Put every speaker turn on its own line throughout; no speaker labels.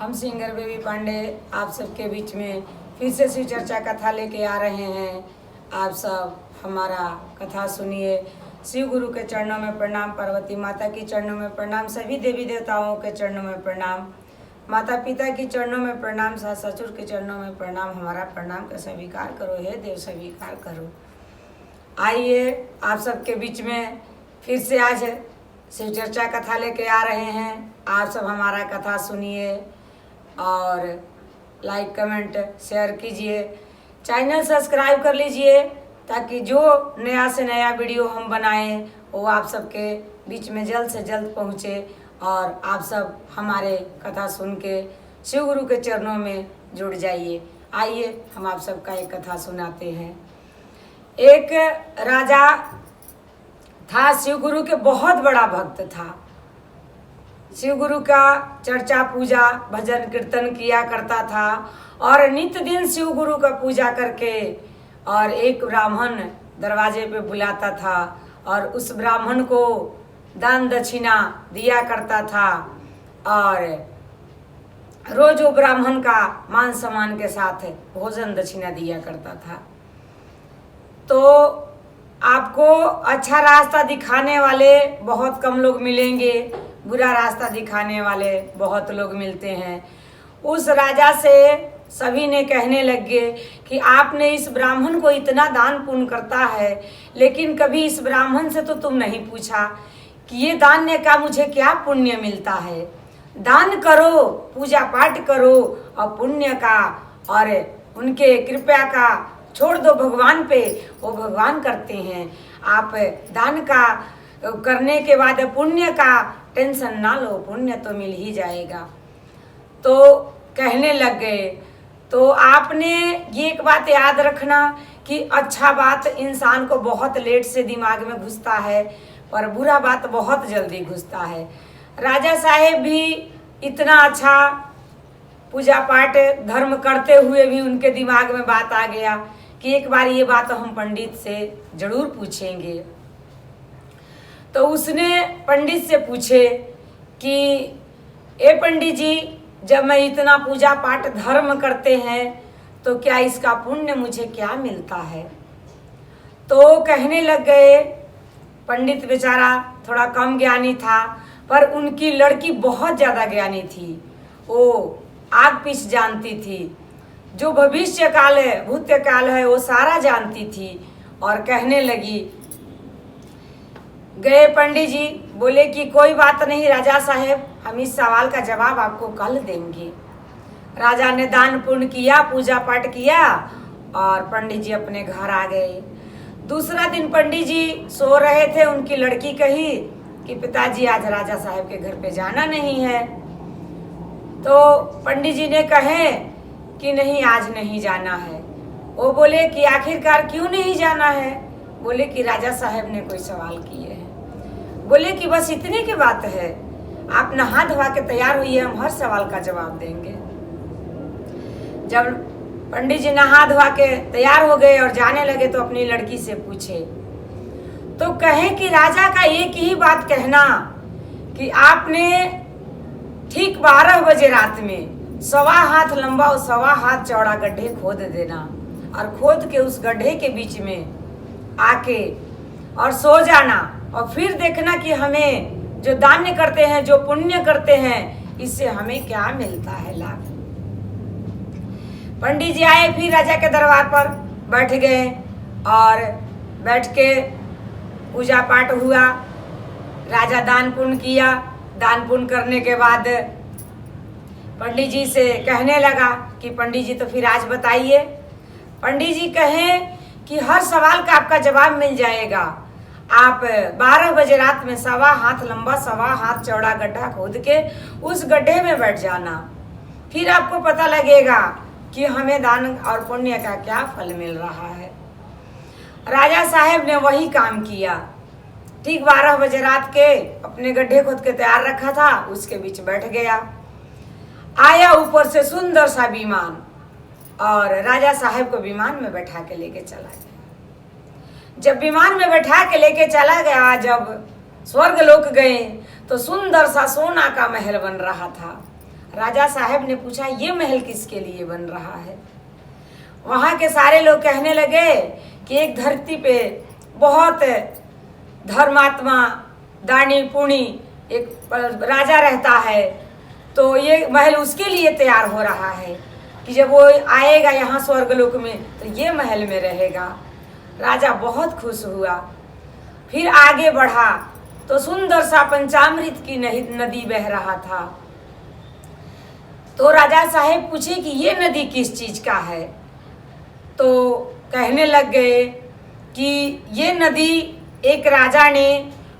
हम singer baby Pandey आप सबके बीच में फिर से शिव चर्चा कथा लेके आ रहे हैं। आप सब हमारा कथा सुनिए। शिव गुरु के चरणों में प्रणाम, पार्वती माता की चरणों में प्रणाम, सभी देवी देवताओं के चरणों में प्रणाम, माता पिता की चरणों में प्रणाम, सास ससुर के चरणों में प्रणाम। हमारा प्रणाम का स्वीकार करो, हे देव स्वीकार करो। आइए आप सबके बीच में फिर से आज शिव चर्चा कथा लेके आ रहे हैं। आप सब हमारा कथा सुनिए और लाइक कमेंट शेयर कीजिए, चैनल सब्सक्राइब कर लीजिए ताकि जो नया से नया वीडियो हम बनाएं वो आप सबके बीच में जल्द से जल्द पहुँचे और आप सब हमारे कथा सुन के शिव गुरु के चरणों में जुड़ जाइए। आइए हम आप सबका एक कथा सुनाते हैं। एक राजा था, शिव गुरु के बहुत बड़ा भक्त था। शिव गुरु का चर्चा पूजा भजन कीर्तन किया करता था और नित्य दिन शिव गुरु का पूजा करके और एक ब्राह्मण दरवाजे पे बुलाता था और उस ब्राह्मण को दान दक्षिणा दिया करता था और रोज वो ब्राह्मण का मान सम्मान के साथ भोजन दक्षिणा दिया करता था। तो आपको अच्छा रास्ता दिखाने वाले बहुत कम लोग मिलेंगे, बुरा रास्ता दिखाने वाले बहुत लोग मिलते हैं। उस राजा से सभी ने कहने लगे कि आपने इस ब्राह्मण को इतना दान पुण्य करता है, लेकिन कभी इस ब्राह्मण से तो तुम नहीं पूछा कि ये दान का मुझे क्या पुण्य मिलता है। दान करो, पूजा पाठ करो और पुण्य का और उनके कृपा का छोड़ दो भगवान पे, वो भगवान करते हैं। आप दान का करने के बाद पुण्य का टेंशन ना लो, पुण्य तो मिल ही जाएगा। तो कहने लग गए। तो आपने ये एक बात याद रखना कि अच्छा बात इंसान को बहुत लेट से दिमाग में घुसता है पर बुरा बात बहुत जल्दी घुसता है। राजा साहेब भी इतना अच्छा पूजा पाठ धर्म करते हुए भी उनके दिमाग में बात आ गया कि एक बार ये बात हम पंडित से जरूर पूछेंगे। तो उसने पंडित से पूछे कि ए पंडित जी, जब मैं इतना पूजा पाठ धर्म करते हैं तो क्या इसका पुण्य मुझे क्या मिलता है। तो कहने लग गए, पंडित बेचारा थोड़ा कम ज्ञानी था पर उनकी लड़की बहुत ज़्यादा ज्ञानी थी। वो आग पीछ जानती थी, जो भविष्य काल है भूत्य काल है वो सारा जानती थी। और कहने लगी, गए पंडित जी बोले कि कोई बात नहीं राजा साहेब, हम इस सवाल का जवाब आपको कल देंगे। राजा ने दान पुण्य किया, पूजा पाठ किया और पंडित जी अपने घर आ गए। दूसरा दिन पंडित जी सो रहे थे, उनकी लड़की कही कि पिताजी आज राजा साहेब के घर पे जाना नहीं है। तो पंडित जी ने कहे कि नहीं आज नहीं जाना है। वो बोले कि आखिरकार क्यों नहीं जाना है। बोले कि राजा साहब ने कोई सवाल किए हैं। बोले कि बस इतने की बात है, आप नहा धोवा के तैयार हुई है, हम हर सवाल का जवाब देंगे। जब पंडित जी नहा धोवा के तैयार हो गए और जाने लगे तो अपनी लड़की से पूछे तो कहे कि राजा का एक ही बात कहना कि आपने ठीक 12 बजे रात में 1.25 हाथ लंबा और 1.25 हाथ चौड़ा गड्ढे खोद देना और खोद के उस गड्ढे के बीच में आके और सो जाना और फिर देखना कि हमें जो दान करते हैं, जो पुण्य करते हैं, इससे हमें क्या मिलता है लाभ। पंडित जी आए, फिर राजा के दरबार पर बैठ गए और बैठ के पूजा पाठ हुआ। राजा दान पुण्य किया। दान पुण्य करने के बाद पंडित जी से कहने लगा कि पंडित जी तो फिर आज बताइए। पंडित जी कहें कि हर सवाल का आपका जवाब मिल जाएगा। आप 12 बजे रात में 1.25 हाथ लंबा 1.25 हाथ चौड़ा गड्ढा खोद के उस गड्ढे में बैठ जाना, फिर आपको पता लगेगा कि हमें दान और पुण्य का क्या फल मिल रहा है। राजा साहेब ने वही काम किया। ठीक 12 बजे रात के अपने गड्ढे खोद के तैयार रखा था, उसके बीच बैठ गया। आया ऊपर से सुंदर सा विमान और राजा साहेब को विमान में बैठा के लेके चला गया। जब विमान में बैठा के लेके चला गया, जब स्वर्ग लोक गए तो सुंदर सा सोना का महल बन रहा था। राजा साहब ने पूछा ये महल किसके लिए बन रहा है। वहाँ के सारे लोग कहने लगे कि एक धरती पे बहुत धर्मात्मा दानी पुणी एक राजा रहता है, तो ये महल उसके लिए तैयार हो रहा है कि जब वो आएगा यहाँ स्वर्गलोक में तो ये महल में रहेगा। राजा बहुत खुश हुआ। फिर आगे बढ़ा तो सुंदर सा पंचामृत की नदी बह रहा था। तो राजा साहेब पूछे कि ये नदी किस चीज का है, तो कहने लग गए कि ये नदी एक राजा ने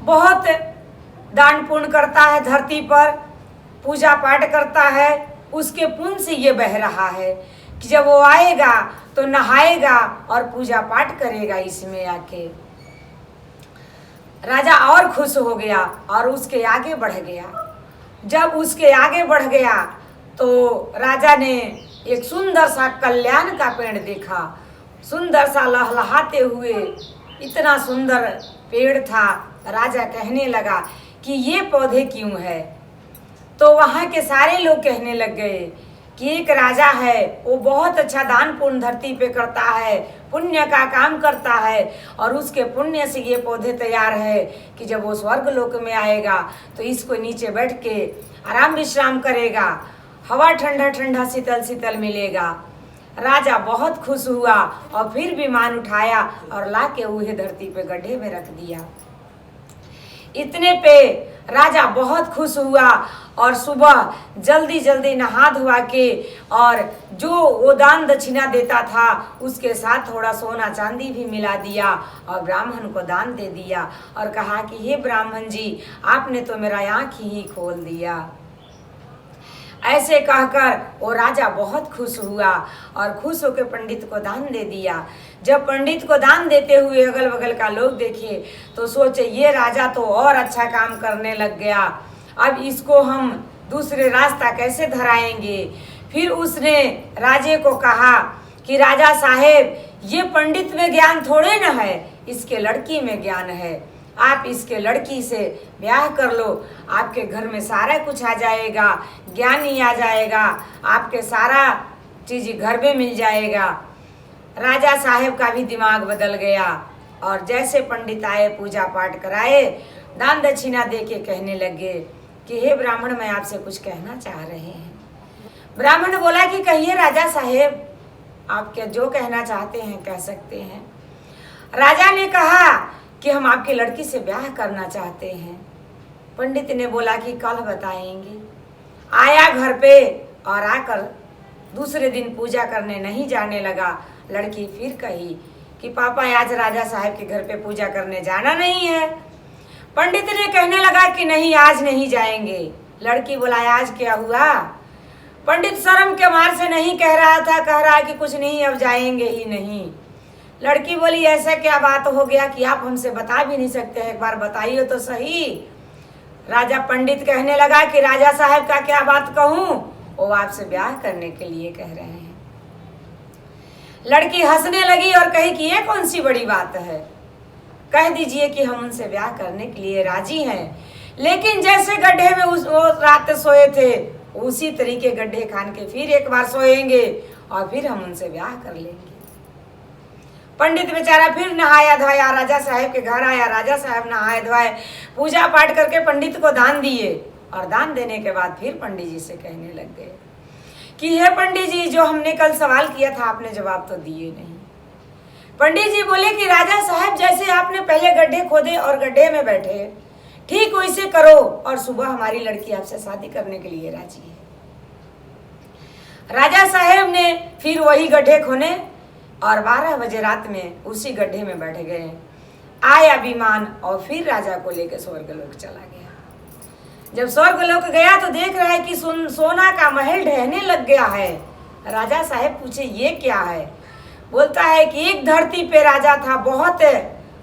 बहुत दान पुण्य करता है, धरती पर पूजा पाठ करता है, उसके पुण्य से ये बह रहा है कि जब वो आएगा तो नहाएगा और पूजा पाठ करेगा इसमें आके। राजा और खुश हो गया और उसके आगे बढ़ गया। जब उसके आगे बढ़ गया तो राजा ने एक सुंदर सा कल्याण का पेड़ देखा, सुंदर सा लहलहाते हुए इतना सुंदर पेड़ था। राजा कहने लगा कि ये पौधे क्यों है। तो वहाँ के सारे लोग कहने लग गए कि एक राजा है, वो बहुत अच्छा दान पुण्य धरती पे करता है, पुण्य का काम करता है और उसके पुण्य से ये पौधे तैयार है कि जब वो स्वर्ग लोक में आएगा तो इसको नीचे बैठ के आराम विश्राम करेगा, हवा ठंडा ठंडा शीतल शीतल मिलेगा। राजा बहुत खुश हुआ और फिर विमान उठाया और लाके उहे धरती पे गड्ढे में रख दिया। इतने पे राजा बहुत खुश हुआ और सुबह जल्दी जल्दी नहा धोवा के और जो वो दान दक्षिणा देता था उसके साथ थोड़ा सोना चांदी भी मिला दिया और ब्राह्मण को दान दे दिया और कहा कि हे ब्राह्मण जी, आपने तो मेरा आँख ही खोल दिया। ऐसे कहकर वो राजा बहुत खुश हुआ और खुश होकर पंडित को दान दे दिया। जब पंडित को दान देते हुए अगल बगल का लोग देखे तो सोचे ये राजा तो और अच्छा काम करने लग गया, अब इसको हम दूसरे रास्ता कैसे धराएंगे। फिर उसने राजे को कहा कि राजा साहेब, ये पंडित में ज्ञान थोड़े न है, इसके लड़की में ज्ञान है, आप इसके लड़की से ब्याह कर लो, आपके घर में सारा कुछ आ जाएगा, ज्ञान ही आ जाएगा, आपके सारा चीज़ घर में मिल जाएगा। राजा साहेब का भी दिमाग बदल गया और जैसे पंडित आए पूजा पाठ कराए, दान दक्षिणा दे के कहने लगे कि हे ब्राह्मण, मैं आपसे कुछ कहना चाह रहे हैं। ब्राह्मण बोला कि कहिए राजा साहेब, आप क्या जो कहना चाहते हैं कह सकते हैं। राजा ने कहा कि हम आपकी लड़की से ब्याह करना चाहते हैं। पंडित ने बोला कि कल बताएंगे। आया घर पे और आकर दूसरे दिन पूजा करने नहीं जाने लगा। लड़की फिर कही कि पापा, आज राजा साहब के घर पे पूजा करने जाना नहीं है। पंडित ने कहने लगा कि नहीं, आज नहीं जाएंगे। लड़की बोला आज क्या हुआ। पंडित शर्म के मार से नहीं कह रहा था, कह रहा कि कुछ नहीं, अब जाएंगे ही नहीं। लड़की बोली ऐसा क्या बात हो गया कि आप हमसे बता भी नहीं सकते, एक बार बताइए तो सही। राजा पंडित कहने लगा कि राजा साहब का क्या बात कहूँ, वो आपसे ब्याह करने के लिए कह रहे हैं। लड़की हंसने लगी और कही कि ये कौन सी बड़ी बात है, कह दीजिए कि हम उनसे ब्याह करने के लिए राजी हैं, लेकिन जैसे गड्ढे में वो रात सोए थे उसी तरीके गड्ढे खान के फिर एक बार सोएंगे और फिर हम उनसे ब्याह कर लेंगे। पंडित बेचारा फिर नहाया धोया, राजा साहब के घर आया। राजा साहब नहाए धोए पूजा पाठ करके पंडित को दान दिए और दान देने के बाद फिर पंडित जी से कहने लग गए कि हे पंडित जी, जो हमने कल सवाल किया था आपने जवाब तो दिए नहीं। पंडित जी बोले कि राजा साहब, जैसे आपने पहले गड्ढे खोदे और गड्ढे में बैठे, ठीक वैसे करो और सुबह हमारी लड़की आपसे शादी करने के लिए राजी है। राजा साहब ने फिर वही गड्ढे खोने और 12 बजे रात में उसी गड्ढे में बैठ गए। आया विमान और फिर राजा को लेकर स्वर्गलोक चला गया। जब स्वर्गलोक गया तो देख रहा है कि सोना का महल ढहने लग गया है। राजा साहब पूछे ये क्या है। बोलता है कि एक धरती पे राजा था, बहुत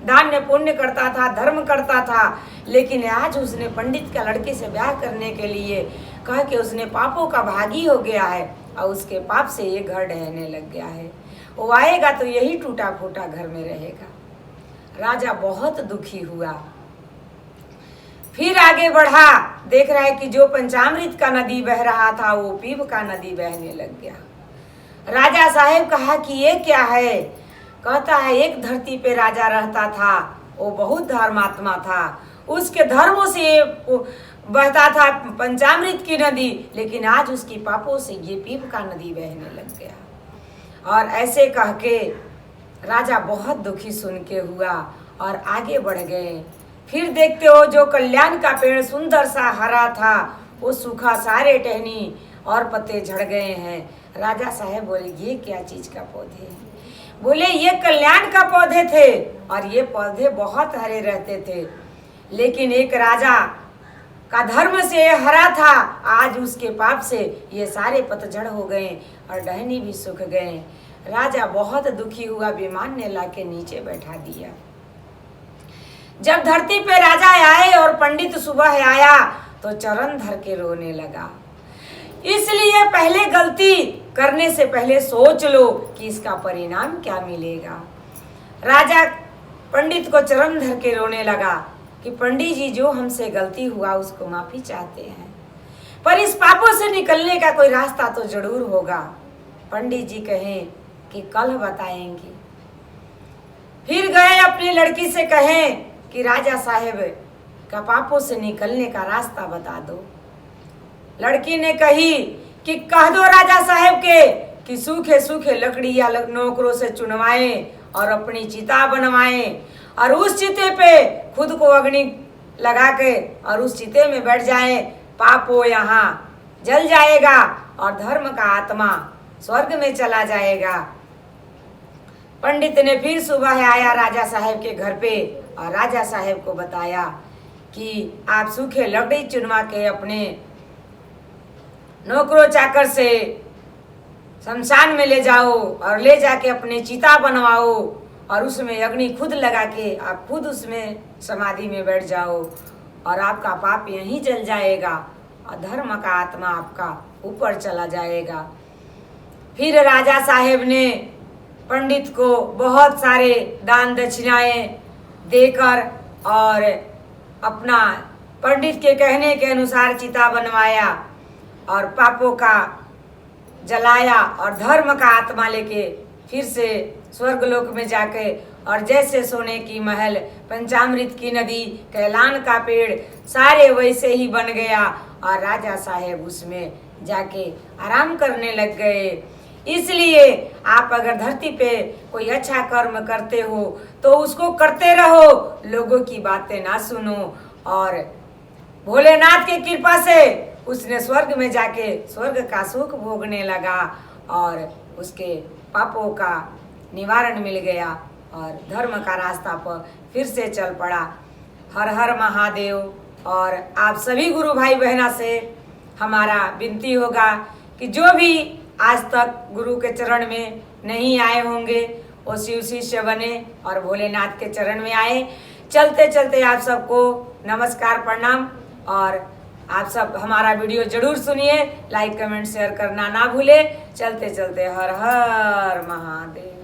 दान पुण्य करता था, धर्म करता था, लेकिन आज उसने पंडित का लड़के से ब्याह करने के लिए कह के उसने पापों का भागी हो गया है और उसके पाप से ये घर ढहने लग गया है। वो आएगा तो यही टूटा फूटा घर में रहेगा। राजा बहुत दुखी हुआ। फिर आगे बढ़ा, देख रहा है कि जो पंचामृत का नदी बह रहा था वो पीप का नदी बहने लग गया। राजा साहेब कहा कि ये क्या है? कहता है एक धरती पे राजा रहता था, वो बहुत धर्मात्मा था, उसके धर्मों से बहता था पंचामृत की नदी, लेकिन आज उसकी पापों से ये पीप का नदी बहने लग गया। और ऐसे कह के राजा बहुत दुखी सुन के हुआ और आगे बढ़ गए। फिर देखते हो जो कल्याण का पेड़ सुंदर सा हरा था वो सूखा, सारे टहनी और पत्ते झड़ गए हैं। राजा साहब बोले ये क्या चीज का पौधे हैं? बोले ये कल्याण का पौधे थे और ये पौधे बहुत हरे रहते थे, लेकिन एक राजा का धर्म से हरा था, आज उसके पाप से ये सारे पतझड़ हो गए और टहनी भी सूख गए। राजा बहुत दुखी हुआ, विमान ने लाके नीचे बैठा दिया। जब धरती पे राजा आए और पंडित सुबह आया तो चरण धर के रोने लगा। इसलिए पहले गलती करने से पहले सोच लो कि इसका परिणाम क्या मिलेगा। राजा पंडित को चरण धर के रोने लगा कि पंडित जी जो हमसे गलती हुआ उसको माफी चाहते हैं, पर इस पापों से निकलने का कोई रास्ता तो जरूर होगा। पंडित जी कहें कि कल बताएंगे। फिर गए अपनी लड़की से कहें कि राजा साहेब का पापों से निकलने का रास्ता बता दो। लड़की ने कही कि कह दो राजा साहेब के कि सूखे सूखे लकड़ी या नौकरों से चुनवाएं और अपनी चिता बनवाएं और उस चिते पे खुद को अग्नि लगा के और उस चिते में बैठ जाएं, पाप वो यहाँ जल जाएगा और धर्म का आत्मा स्वर्ग में चला जाएगा। पंडित ने फिर सुबह आया राजा साहेब के घर पे और राजा साहेब को बताया कि आप सूखे लकड़ी चुनवा के अपने नौकरों चाकर से शमशान में ले जाओ और ले जाके अपने चिता बनवाओ और उसमें अग्नि खुद लगा के आप खुद उसमें समाधि में बैठ जाओ और आपका पाप यहीं जल जाएगा और धर्म का आत्मा आपका ऊपर चला जाएगा। फिर राजा साहेब ने पंडित को बहुत सारे दान दक्षिणाएं देकर और अपना पंडित के कहने के अनुसार चिता बनवाया और पापों का जलाया और धर्म का आत्मा लेके फिर से स्वर्गलोक में जाके और जैसे सोने की महल, पंचामृत की नदी, कैलान का पेड़ सारे वैसे ही बन गया और राजा साहेब उसमें जाके आराम करने लग गए। इसलिए आप अगर धरती पे कोई अच्छा कर्म करते हो तो उसको करते रहो, लोगों की बातें ना सुनो। और भोलेनाथ की कृपा से उसने स्वर्ग में जाके स्वर्ग का सुख भोगने लगा और उसके पापों का निवारण मिल गया और धर्म का रास्ता पर फिर से चल पड़ा। हर हर महादेव। और आप सभी गुरु भाई बहना से हमारा विनती होगा कि जो भी आज तक गुरु के चरण में नहीं आए होंगे वो शिव शिष्य बने और भोलेनाथ के चरण में आए। चलते चलते आप सबको नमस्कार, प्रणाम। और आप सब हमारा वीडियो जरूर सुनिए, लाइक कमेंट शेयर करना ना भूले। चलते चलते हर हर महादेव।